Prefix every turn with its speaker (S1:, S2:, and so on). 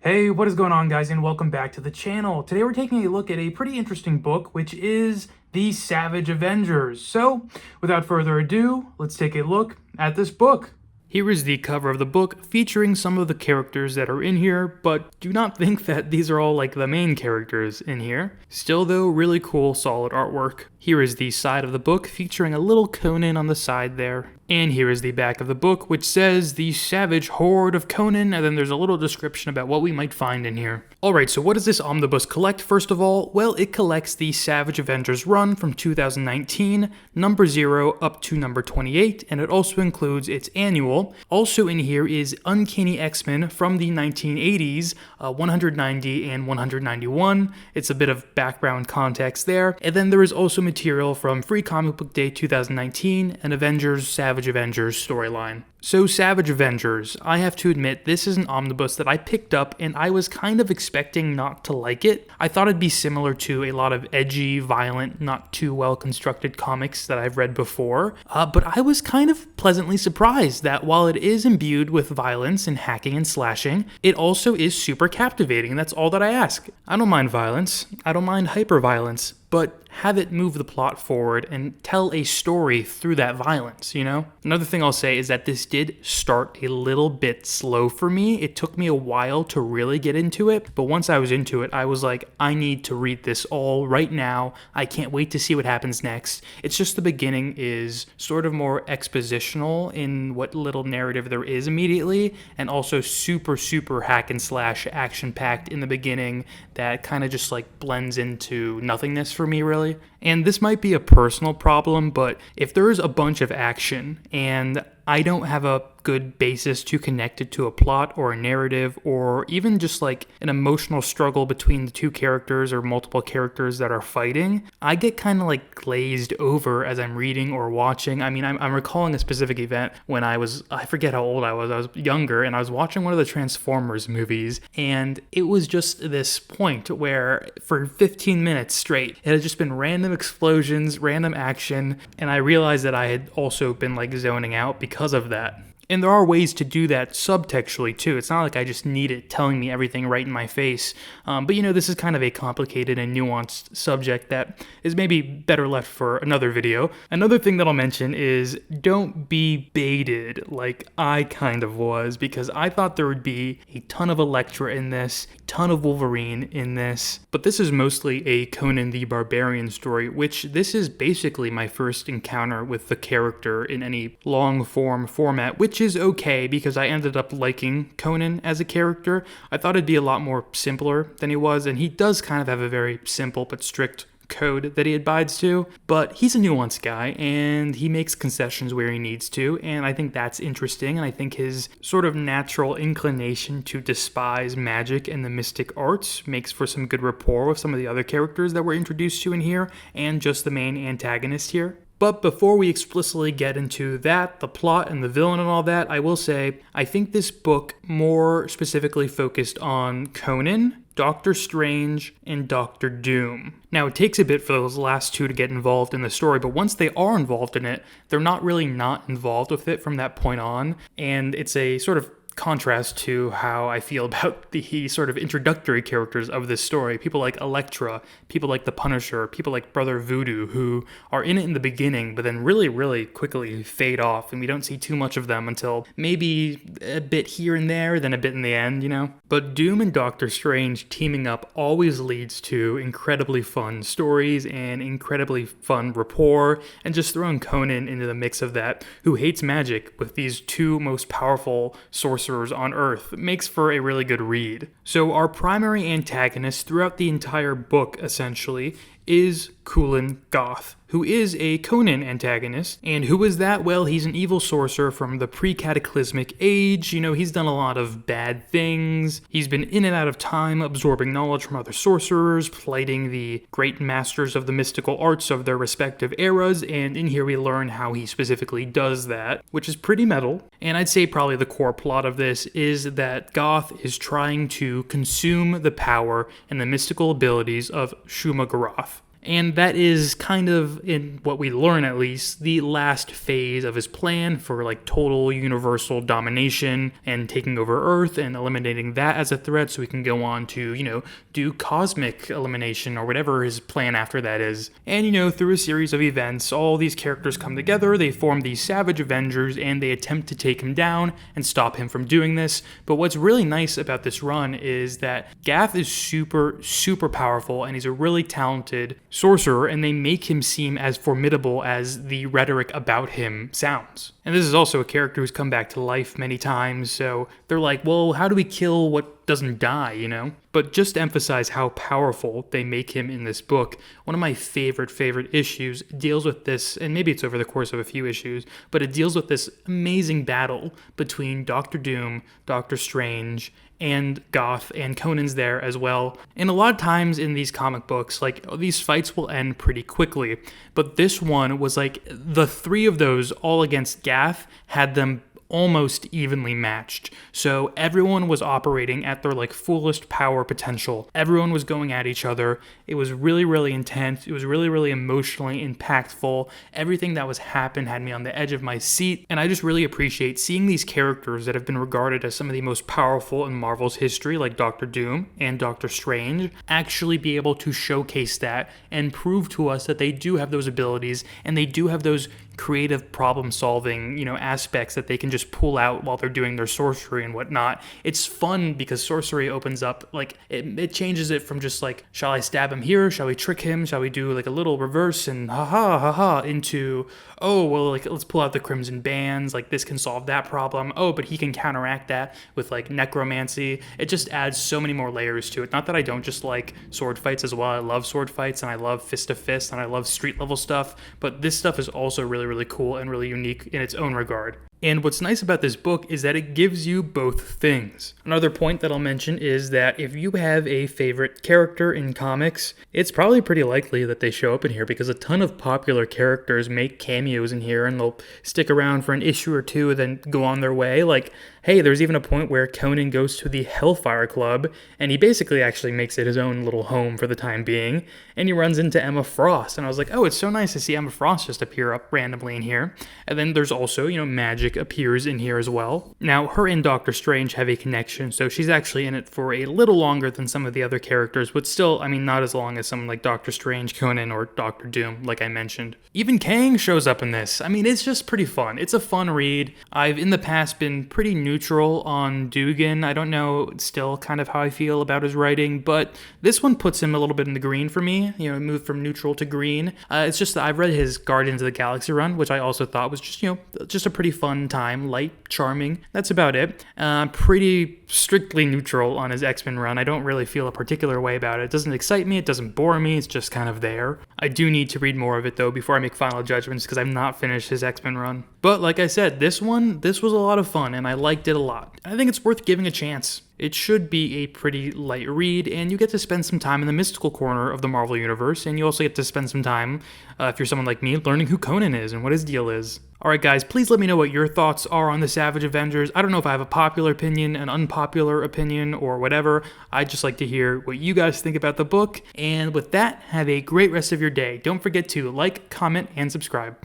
S1: Hey, what is going on, guys, and welcome back to the channel. Today we're taking a look at a pretty interesting book, which is the Savage Avengers. So, without further ado, let's take a look at this book. Here is the cover of the book featuring some of the characters that are in here, but do not think that these are all like the main characters in here. Still though, really cool, solid artwork. Here is the side of the book featuring a little Conan on the side there. And here is the back of the book, which says the Savage Horde of Conan, and then there's a little description about what we might find in here. Alright, so what does this omnibus collect first of all? Well, it collects the Savage Avengers run from 2019, number 0 up to number 28, and it also includes its annual. Also in here is Uncanny X-Men from the 1980s, 190 and 191. It's a bit of background context there. And then there is also material from Free Comic Book Day 2019 and Avengers Savage Avengers storyline. So Savage Avengers, I have to admit, this is an omnibus that I picked up and I was kind of expecting not to like it. I thought it'd be similar to a lot of edgy, violent, not too well constructed comics that I've read before, but I was kind of pleasantly surprised that while it is imbued with violence and hacking and slashing, it also is super captivating, and that's all that I ask. I don't mind violence, I don't mind hyper-violence, but have it move the plot forward and tell a story through that violence, you know? Another thing I'll say is that this did start a little bit slow for me. It took me a while to really get into it, but once I was into it, I was like, I need to read this all right now. I can't wait to see what happens next. It's just the beginning is sort of more expositional in what little narrative there is immediately, and also super hack and slash action-packed in the beginning that kind of just like blends into nothingness for me, really. And this might be a personal problem, but if there is a bunch of action and I don't have a good basis to connect it to a plot or a narrative or even just like an emotional struggle between the two characters or multiple characters that are fighting, I get kind of like glazed over as I'm reading or watching. I mean, I'm recalling a specific event when I forget how old I was younger, and I was watching one of the Transformers movies, and it was just this point where for 15 minutes straight, it had just been random explosions, random action, and I realized that I had also been like zoning out because of that. And there are ways to do that subtextually too. It's not like I just need it telling me everything right in my face. But you know, this is kind of a complicated and nuanced subject that is maybe better left for another video. Another thing that I'll mention is don't be baited like I kind of was, because I thought there would be a ton of Elektra in this, a ton of Wolverine in this. But this is mostly a Conan the Barbarian story, which this is basically my first encounter with the character in any long form format, which is okay because I ended up liking Conan as a character. I thought it'd be a lot more simpler than he was, and he does kind of have a very simple but strict code that he abides to, but he's a nuanced guy and he makes concessions where he needs to, and I think that's interesting. And I think his sort of natural inclination to despise magic and the mystic arts makes for some good rapport with some of the other characters that we're introduced to in here and just the main antagonist here. But before we explicitly get into that, the plot and the villain and all that, I will say, I think this book more specifically focused on Conan, Doctor Strange, and Doctor Doom. Now, it takes a bit for those last two to get involved in the story, but once they are involved in it, they're not really not involved with it from that point on, and it's a sort of contrast to how I feel about the sort of introductory characters of this story. People like Elektra, people like the Punisher, people like Brother Voodoo, who are in it in the beginning, but then really quickly fade off, and we don't see too much of them until maybe a bit here and there, then a bit in the end, you know? But Doom and Doctor Strange teaming up always leads to incredibly fun stories and incredibly fun rapport, and just throwing Conan into the mix of that, who hates magic with these two most powerful sorcerers on Earth, makes for a really good read. So our primary antagonist throughout the entire book, essentially, is Kulan Gath, who is a Conan antagonist. And who is that? Well, he's an evil sorcerer from the pre-cataclysmic age. You know, he's done a lot of bad things. He's been in and out of time, absorbing knowledge from other sorcerers, plighting the great masters of the mystical arts of their respective eras, and in here we learn how he specifically does that, which is pretty metal. And I'd say probably the core plot of this is that Goth is trying to consume the power and the mystical abilities of Shuma-Gorath. And that is kind of, in what we learn at least, the last phase of his plan for like total universal domination and taking over Earth and eliminating that as a threat so we can go on to, do cosmic elimination or whatever his plan after that is. And, through a series of events, all these characters come together, they form the Savage Avengers, and they attempt to take him down and stop him from doing this. But what's really nice about this run is that Gath is super, super powerful, and he's a really talented sorcerer, and they make him seem as formidable as the rhetoric about him sounds. And this is also a character who's come back to life many times, so they're like, well, how do we kill what doesn't die, But just to emphasize how powerful they make him in this book, one of my favorite issues deals with this, and maybe it's over the course of a few issues, but it deals with this amazing battle between Doctor Doom, Doctor Strange, and Goth, and Conan's there as well. And a lot of times in these comic books, like, these fights will end pretty quickly, but this one was like, the three of those all against Gath had them almost evenly matched. So everyone was operating at their like fullest power potential. Everyone was going at each other. It was really, really intense. It was really, really emotionally impactful. Everything that was happened had me on the edge of my seat. And I just really appreciate seeing these characters that have been regarded as some of the most powerful in Marvel's history, like Doctor Doom and Doctor Strange, actually be able to showcase that and prove to us that they do have those abilities and they do have those creative problem solving, aspects that they can just pull out while they're doing their sorcery and whatnot. It's fun because sorcery opens up, like, it changes it from just like, shall I stab him here? Shall we trick him? Shall we do like a little reverse and ha into, oh, well, like, let's pull out the crimson bands. Like, this can solve that problem. Oh, but he can counteract that with like necromancy. It just adds so many more layers to it. Not that I don't just like sword fights as well. I love sword fights and I love fist to fist and I love street level stuff, but this stuff is also really, really cool and really unique in its own regard. And what's nice about this book is that it gives you both things. Another point that I'll mention is that if you have a favorite character in comics, it's probably pretty likely that they show up in here because a ton of popular characters make cameos in here and they'll stick around for an issue or two and then go on their way. Like, hey, there's even a point where Conan goes to the Hellfire Club and he basically actually makes it his own little home for the time being, and he runs into Emma Frost. And I was like, oh, it's so nice to see Emma Frost just appear up randomly in here. And then there's also, Magik appears in here as well. Now, her and Doctor Strange have a connection, so she's actually in it for a little longer than some of the other characters, but still, not as long as someone like Doctor Strange, Conan, or Doctor Doom, like I mentioned. Even Kang shows up in this. It's just pretty fun. It's a fun read. I've, in the past, been pretty neutral on Duggan. I don't know still kind of how I feel about his writing, but this one puts him a little bit in the green for me. Moved from neutral to green. It's just that I've read his Guardians of the Galaxy run, which I also thought was just, just a pretty fun time, light, charming. That's about it. Pretty strictly neutral on his X-Men run. I don't really feel a particular way about it. It doesn't excite me. It doesn't bore me. It's just kind of there. I do need to read more of it though before I make final judgments because I've not finished his X-Men run. But like I said, this was a lot of fun and I liked it a lot. I think it's worth giving a chance. It should be a pretty light read, and you get to spend some time in the mystical corner of the Marvel Universe, and you also get to spend some time, if you're someone like me, learning who Conan is and what his deal is. Alright guys, please let me know what your thoughts are on the Savage Avengers. I don't know if I have a popular opinion, an unpopular opinion, or whatever. I'd just like to hear what you guys think about the book, and with that, have a great rest of your day. Don't forget to like, comment, and subscribe.